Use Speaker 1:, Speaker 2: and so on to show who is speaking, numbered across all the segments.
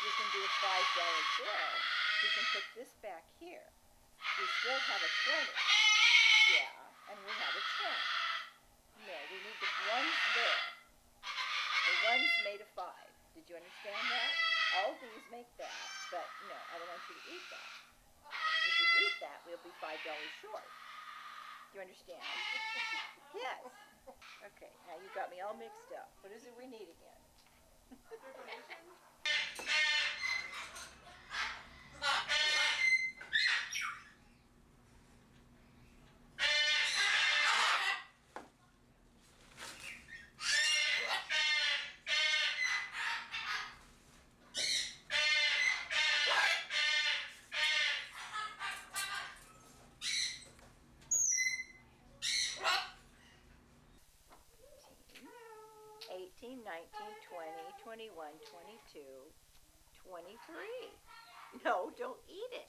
Speaker 1: you can do a $5 bill. We can put this back here. We still have a 20. Yeah, and we have a 10. No, we need the ones there. The ones made of 5. Did you understand that? All these make that, but no, I don't want you to eat that. If you eat that, we'll be $5 short. Do you understand? Yes. Okay, now you got me all mixed up. What is it we need again? 18, 19, 20, 21, 22, 23. No, don't eat it.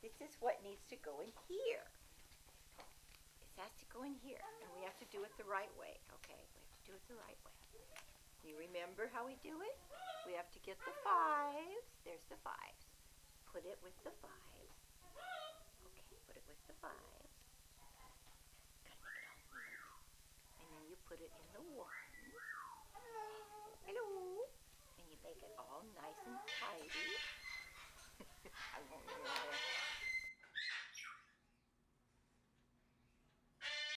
Speaker 1: This is what needs to go in here. This has to go in here, and we have to do it the right way, okay? We have to do it the right way. You remember how we do it? We have to get the 5s. There's the 5s. Put it with the 5s. Okay, put it with the 5s. Gotta make it all move. And then you put it in the 1.